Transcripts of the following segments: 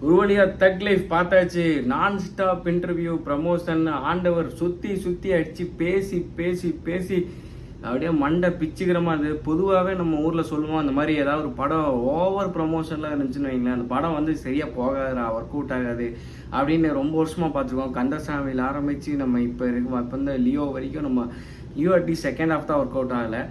ஒரு வழியா தக் லைஃப் பார்த்தாச்சு. நான் ஸ்டாப் இன்டர்வியூ ப்ரமோஷன் ஆண்டவர் சுற்றி சுற்றி அடித்து பேசி பேசி பேசி அப்படியே மண்டை பிச்சுக்கிற மாதிரி. பொதுவாகவே நம்ம ஊரில் சொல்லுவோம், அந்த மாதிரி ஏதாவது ஒரு படம் ஓவர் ப்ரமோஷன்லாம் இருந்துச்சுன்னு வைங்களேன், அந்த படம் வந்து சரியாக போகாதுடா, ஒர்க் அவுட் ஆகாது அப்படின்னு ரொம்ப வருஷமாக பார்த்துருக்கோம். கந்தசாமியில் ஆரம்பித்து நம்ம இப்போ இருக்கோம், இப்போ இந்த லியோ வரைக்கும் நம்ம லியோ அட்லீஸ்ட் செகண்ட் ஹாஃப் தான் ஒர்க் அவுட் ஆகலை.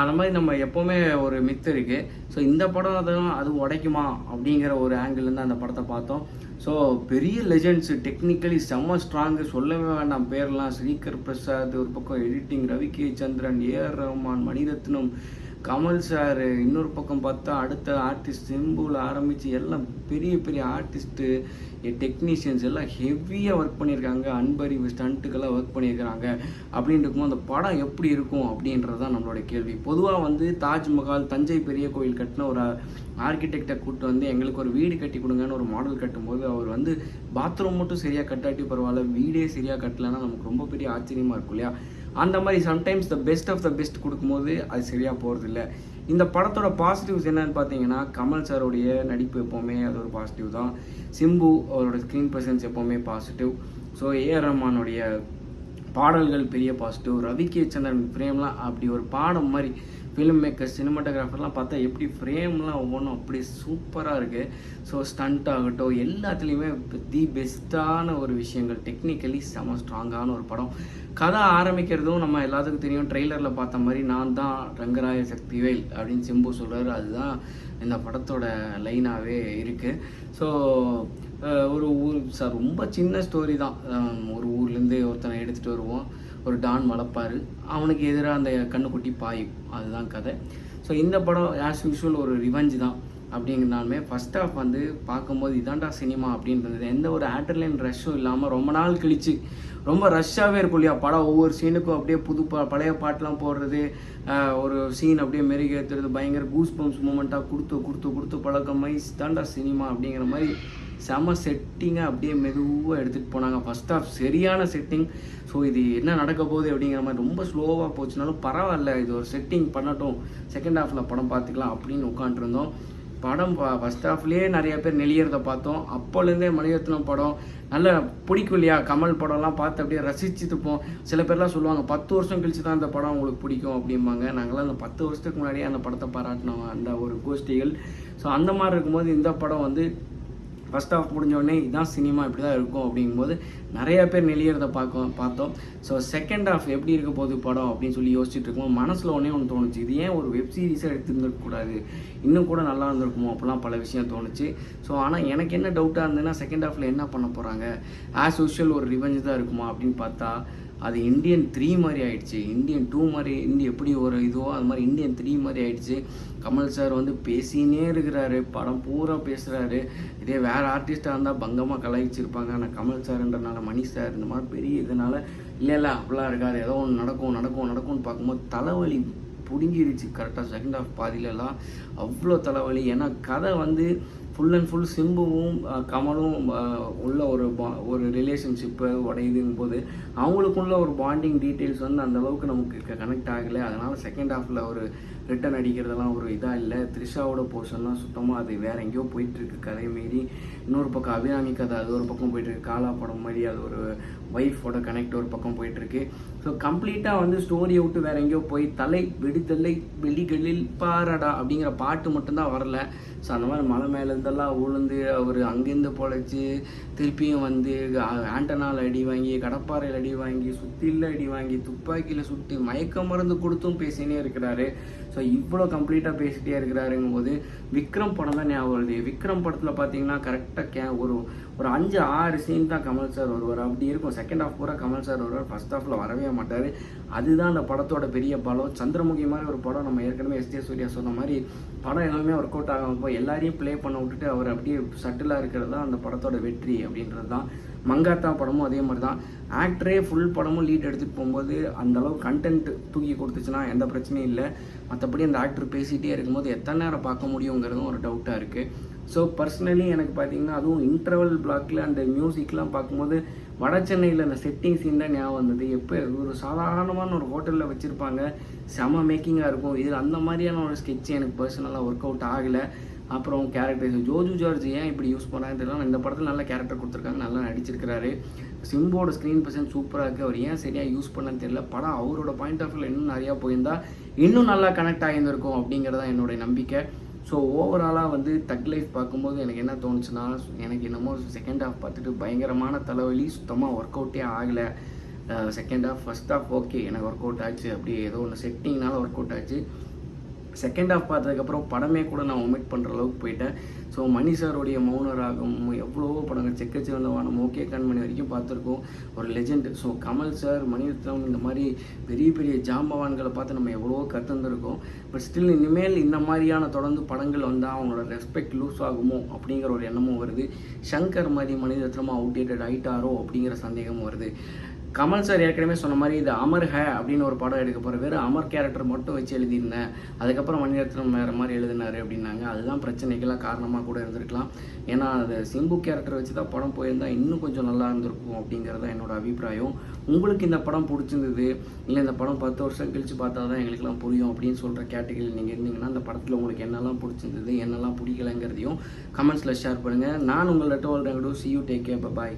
அந்த மாதிரி நம்ம எப்போவுமே ஒரு மித்து இருக்குது. ஸோ இந்த படம் அது உடைக்குமா அப்படிங்கிற ஒரு ஆங்கிள்லேருந்து அந்த படத்தை பார்த்தோம். ஸோ பெரிய லெஜெண்ட்ஸ், டெக்னிக்கலி செம்ம ஸ்ட்ராங்கு, சொல்லவே வேண்டாம் பேர்லாம். ஸ்ரீகர் பிரசாத் ஒரு பக்கம், எடிட்டிங் ரவி கே சந்திரன், ஏஆர் ரஹ்மான், மணிரத்னம், கமல் சார், இன்னொரு பக்கம் பார்த்தா அடுத்த ஆர்டிஸ்ட் சிம்புவில் ஆரம்பித்து எல்லாம் பெரிய பெரிய ஆர்டிஸ்ட்டு, டெக்னீஷியன்ஸ் எல்லாம் ஹெவியாக ஒர்க் பண்ணியிருக்காங்க. அன்பறிவு ஸ்டண்ட்டுக்கெல்லாம் ஒர்க் பண்ணியிருக்கிறாங்க. அப்படின்னு இருக்கும்போது அந்த படம் எப்படி இருக்கும் அப்படின்றது தான் நம்மளோட கேள்வி. பொதுவாக வந்து தாஜ்மஹால், தஞ்சை பெரிய கோயில் கட்டின ஒரு ஆர்கிடெக்டை கூப்பிட்டு வந்து எங்களுக்கு ஒரு வீடு கட்டி கொடுங்கன்னு ஒரு மாடல் கட்டும்போது அவர் வந்து பாத்ரூம் மட்டும் சரியாக கட்டாட்டி பரவாயில்ல, வீடே சரியாக கட்டலைன்னா நமக்கு ரொம்ப பெரிய ஆச்சரியமாக இருக்கும் இல்லையா? அந்த மாதிரி sometimes the best of the best கொடுக்கும்போது அது சரியாக போகிறது இல்லை. இந்த படத்தோட பாசிட்டிவ்ஸ் என்னன்னு பார்த்தீங்கன்னா, கமல் சாரோடைய நடிப்பு எப்போவுமே அது ஒரு பாசிட்டிவ் தான். சிம்பு அவரோட ஸ்க்ரீன் ப்ரெசன்ஸ் எப்போவுமே பாசிட்டிவ். ஸோ ஏஆர் ரஹ்மானுடைய பாடல்கள் பெரிய பாசிட்டிவ். ரவி கே சந்திரன் ஃப்ரேம்லாம் அப்படி ஒரு பாடம் மாதிரி. ஃபிலிம் மேக்கர்ஸ், சினிமாட்டோகிராஃபர்லாம் பார்த்தா எப்படி ஃப்ரேம்லாம் ஒவ்வொன்றும் அப்படி சூப்பராக இருக்குது. ஸோ ஸ்டண்ட் ஆகட்டும், எல்லாத்துலேயுமே தி பெஸ்ட்டான ஒரு விஷயங்கள், டெக்னிக்கலி செம ஸ்ட்ராங்கான ஒரு படம். கதை ஆரம்பிக்கிறதும் நம்ம எல்லாத்துக்கும் தெரியும், ட்ரெய்லரில் பார்த்த மாதிரி நான் தான் ரங்கராய சக்திவேல் அப்படின்னு சிம்பு சொல்கிறாரு. அதுதான் இந்த படத்தோட லைனாகவே இருக்குது. ஸோ ஒரு ஊர் சார், ரொம்ப சின்ன ஸ்டோரி தான். ஒரு ஊர்லேருந்து ஒருத்தனை எடுத்துகிட்டு வருவோம், ஒரு டான் வளர்ப்பார், அவனுக்கு எதிராக அந்த கண்ணுக்குட்டி பாயும், அதுதான் கதை. ஸோ இந்த படம் ஆஸ் யூஷுவல் ஒரு ரிவெஞ்ச் தான். அப்படிங்கிறனாலுமே ஃபஸ்ட் ஹாஃப் வந்து பார்க்கும்போது இதாண்டா சினிமா அப்படின்றது, எந்த ஒரு ஆட்ரலைன் ரஷ்ஷும் இல்லாமல் ரொம்ப நாள் கழிச்சு ரொம்ப ரஷ்ஷாகவே இருக்கும் இல்லையா படம். ஒவ்வொரு சீனுக்கும் அப்படியே பழைய பாட்டெலாம் போடுறது, ஒரு சீன் அப்படியே மெருகேற்றுறது, பயங்கர கூஸ் பம்ப்ஸ் மூமெண்ட்டாக கொடுத்து கொடுத்து கொடுத்து பழக்கமாகி தாண்டா சினிமா அப்படிங்கிற மாதிரி செம செட்டிங்காக அப்படியே மெதுவாக எடுத்துகிட்டு போனாங்க. ஃபஸ்ட் ஹாஃப் சரியான செட்டிங். ஸோ இது என்ன நடக்க போகுது அப்படிங்கிற மாதிரி ரொம்ப ஸ்லோவாக போச்சுனாலும் பரவாயில்ல, இது ஒரு செட்டிங் பண்ணட்டும், செகண்ட் ஹாஃபில் படம் பார்த்துக்கலாம் அப்படின்னு உட்காண்ட்ருந்தோம். படம் ஃபஸ்ட் ஹாஃப்லேயே நிறைய பேர் நெளியறதை பார்த்தோம். அப்போலேருந்தே மணிரத்னம் படம் நல்லா பிடிக்கும் இல்லையா? கமல் படம்லாம் பார்த்து அப்படியே ரசிச்சுட்டுப்போம். சில பேர்லாம் சொல்லுவாங்க 10 வருஷம் கழிச்சு தான் அந்த படம் உங்களுக்கு பிடிக்கும் அப்படிம்பாங்க. நாங்களாம் அந்த 10 வருஷத்துக்கு முன்னாடியே அந்த படத்தை பாராட்டினோம், அந்த ஒரு கோஷ்டிகள். ஸோ அந்த மாதிரி இருக்கும்போது இந்த படம் வந்து ஃபஸ்ட் ஹாஃப் முடிஞ்சோடனே இதுதான் சினிமா, இப்படி தான் இருக்கும் அப்படிங்கும்போது நிறைய பேர் நெளியறதை பார்த்தோம். ஸோ செகண்ட் ஹாஃப் எப்படி இருக்க போகுது படம் அப்படின்னு சொல்லி யோசிச்சுட்டு இருக்கோம். மனசில் ஒன்று தோணுச்சு, இது ஏன் ஒரு வெப் சீரிஸாக எடுத்துருந்துருக்கக்கூடாது, இன்னும் கூட நல்லா இருந்திருக்குமோ அப்படிலாம் பல விஷயம் தோணுச்சு. ஸோ ஆனால் எனக்கு என்ன டவுட்டாக இருந்ததுன்னா, செகண்ட் ஹாஃபில் என்ன பண்ண போகிறாங்க, ஆஸ் யூஷுவல் ஒரு ரிவெஞ்ச் தான் இருக்குமா அப்படின்னு பார்த்தா அது இந்தியன் 3 மாதிரி ஆயிடுச்சு. இந்தியன் 2 மாதிரி எப்படி ஒரு இதுவோ அது மாதிரி இந்தியன் 3 மாதிரி ஆயிடுச்சு. கமல் சார் வந்து பேசினே இருக்கிறாரு, படம் பூரா பேசுகிறாரு. இதே வேறு ஆர்டிஸ்டாக இருந்தால் பங்கமாக கலாய்ச்சிருப்பாங்க. ஆனால் கமல் சார்ன்றனால, மணி சார் இந்த மாதிரி பெரிய இதனால் இல்லை அப்படிலாம் இருக்காது, ஏதோ ஒன்று நடக்கும்னு பார்க்கும்போது தலைவலி பிடுங்கிருச்சு. கரெக்டாக செகண்ட் ஹாஃப் பாதியிலலாம் அவ்வளோ தலைவலி. ஏன்னா கதை வந்து ஃபுல் அண்ட் ஃபுல் சிம்புவும் கமலும் உள்ள ஒரு ரிலேஷன்ஷிப்பை உடையுதுங்கும் போது அவங்களுக்குள்ள ஒரு பாண்டிங் டீட்டெயில்ஸ் வந்து அந்தளவுக்கு நமக்கு கனெக்ட் ஆகலை. அதனால் செகண்ட் ஹாஃபில் ஒரு ரிட்டன் அடிக்கிறதெல்லாம் ஒரு இதாக இல்லை. த்ரிஷாவோட போர்ஷன்லாம் சுத்தமாக அது வேறு எங்கேயோ போயிட்டுருக்கு கதை மாரி. இன்னொரு பக்கம் அபிராமி கதை அது ஒரு பக்கம் போயிட்டுருக்கு, காலா படம் மாதிரி அது ஒரு ஒய்ஃபோட கனெக்ட் ஒரு பக்கம் போயிட்டுருக்கு. ஸோ கம்ப்ளீட்டாக வந்து ஸ்டோரியை விட்டு வேறு எங்கேயோ போய் தலை வெடித்தலை வெளிகளில் பாரடா அப்படிங்கிற பாட்டு மட்டும்தான் வரல. ஸோ அந்த மாதிரி மலை மேலேருந்தெல்லாம் உளுந்து அவர் அங்கேருந்து பொழைச்சி திருப்பியும் வந்து ஆண்டனால் அடி வாங்கி, கடப்பாறையில் அடி வாங்கி, சுத்தியில் அடி வாங்கி, துப்பாக்கியில் சுட்டு மயக்க மருந்து கொடுத்தும் பேசினே இருக்கிறாரு. ஸோ இவ்வளோ கம்ப்ளீட்டாக பேசிகிட்டே இருக்கிறாருங்கும் போது விக்ரம் படம் தான் ஞாபகம் வருது. விக்ரம் படத்தில் பார்த்தீங்கன்னா கரெக்டாக ஒரு 5-6 சீன் தான் கமல் சார் வருவார், அப்படி இருக்கும். செகண்ட் ஹாஃப் பூரா கமல் சார் வருவார், ஃபஸ்ட் ஹாஃபில் வரவே மாட்டார். அதுதான் அந்த படத்தோட பெரிய பலம். சந்திரமுகி மாதிரி ஒரு படம், நம்ம ஏற்கனவே எஸ்.ஜே. சூர்யா சொன்ன மாதிரி படம் எல்லாமே ஒர்க் அவுட் ஆகாமல் போய் எல்லாரையும் ப்ளே பண்ண விட்டுட்டு அவர் அப்படியே சட்டிலாக இருக்கிறது தான் அந்த படத்தோட வெற்றி அப்படின்றது தான். மங்காத்தா படமும் அதே மாதிரி தான். ஆக்டரே ஃபுல் படமும் லீட் எடுத்துகிட்டு போகும்போது அந்தளவு கண்டென்ட் தூக்கி கொடுத்துச்சுன்னா எந்த பிரச்சனையும் இல்லை. மற்றபடி அந்த ஆக்டர் பேசிகிட்டே இருக்கும்போது எத்தனை நேரம் பார்க்க முடியுங்கிறதும் ஒரு டவுட்டாக இருக்குது. ஸோ பர்சனலி எனக்கு பார்த்தீங்கன்னா அதுவும் இன்டர்வல் பிளாக்கில் அந்த மியூசிக்லாம் பார்க்கும்போது வட சென்னையில் அந்த செட்டிங் சீன் தான் ஞாபகம் வந்தது. எப்போ ஒரு சாதாரணமான ஒரு ஹோட்டலில் வச்சுருப்பாங்க, செம மேக்கிங்காக இருக்கும். இதில் அந்த மாதிரியான ஒரு ஸ்கெட்ச் எனக்கு பர்சனலாக ஒர்க் அவுட் ஆகலை. அப்புறம் கேரக்டர்ஸ் ஜோஜு ஜார்ஜ் ஏன் இப்படி யூஸ் பண்ணாங்கன்னு தெரியல. இந்த படத்தில் நல்ல கேரக்டர் கொடுத்துருக்காங்க, நல்லா நடிச்சிருக்கிறாரு. சிம்போட ஸ்க்ரீன் ப்ரெசன்ஸ் சூப்பராக இருக்குது. அவர் ஏன் சரியாக யூஸ் பண்ணன்னு தெரியல. படம் அவரோட பாயிண்ட் ஆஃப் வியூவில் இன்னும் நிறையா போயிருந்தால் இன்னும் நல்லா கனெக்ட் ஆகியிருந்திருக்கும் அப்படிங்கிறதான் என்னுடைய நம்பிக்கை. ஸோ ஓவராலாக வந்து தக் லைஃப் பார்க்கும்போது எனக்கு என்ன தோணுச்சுன்னா, எனக்கு என்னமோ செகண்ட் ஹாஃப் பார்த்துட்டு பயங்கரமான தலைவலி, சுத்தமாக ஒர்க் அவுட்டே ஆகலை. Second half first half okay எனக்கு ஒர்க் அவுட் ஆச்சு, அப்படியே ஏதோ ஒன்று செட்டிங்னால ஒர்க் அவுட் ஆச்சு. செகண்ட் ஹாஃப் பார்த்ததுக்கப்புறம் படமே கூட நான் ஒமிட் பண்ணுற அளவுக்கு போயிட்டேன். ஸோ மணி சாருடைய மௌனராகம், எவ்வளவோ படங்கள் செக்கச்சிவந்த வானம், ஓகே கண்மணி வரைக்கும் பார்த்துருக்கோம், ஒரு legend. So Kamal sir, Maniratnam, இந்த மாதிரி பெரிய பெரிய ஜாம்பவான்களை பார்த்து நம்ம எவ்வளவோ கற்றுந்துருக்கோம். பட் ஸ்டில் இனிமேல் இந்த மாதிரியான தொடர்ந்து படங்கள் வந்தால் அவங்களோட ரெஸ்பெக்ட் லூஸ் ஆகுமோ அப்படிங்கிற ஒரு எண்ணமும் வருது. ஷங்கர் மாதிரி மணிரத்னமாக அவுடேட்டட் ஆகிட்டாரோ அப்படிங்கிற சந்தேகமும் வருது. கமல் சார் ஏற்கனவே சொன்ன மாதிரி இது அமர் ஹே அப்படின்னு ஒரு படம் எடுக்க போகிற, வெறும் அமர் கேரக்டர் மட்டும் வச்சு எழுதியிருந்தேன், அதுக்கப்புறம் மணிரத்னம் வேறு மாதிரி எழுதினார் அப்படின்னாங்க. அதுதான் பிரச்சனைக்கெல்லாம் காரணமாக கூட இருந்திருக்கலாம். ஏன்னா அது சிம்பு கேரக்டர் வச்சு தான் படம் போயிருந்தால் இன்னும் கொஞ்சம் நல்லா இருந்திருக்கும் அப்படிங்கிறது என்னோட அபிப்பிராயம். உங்களுக்கு இந்த படம் பிடிச்சிருந்தது, இல்லை இந்த படம் 10 வருஷம் கழித்து பார்த்தா தான் எங்களுக்குலாம் புரியும் அப்படின்னு சொல்கிற கேட்டகரியில் நீங்கள் இருந்தீங்கன்னா, அந்த படத்தில் உங்களுக்கு என்னெல்லாம் பிடிச்சிருந்தது, என்னெல்லாம் பிடிக்கலைங்கிறதையும் கமெண்ட்ஸில் ஷேர் பண்ணுங்கள். நான் உங்கள் letter C you, take care, bye.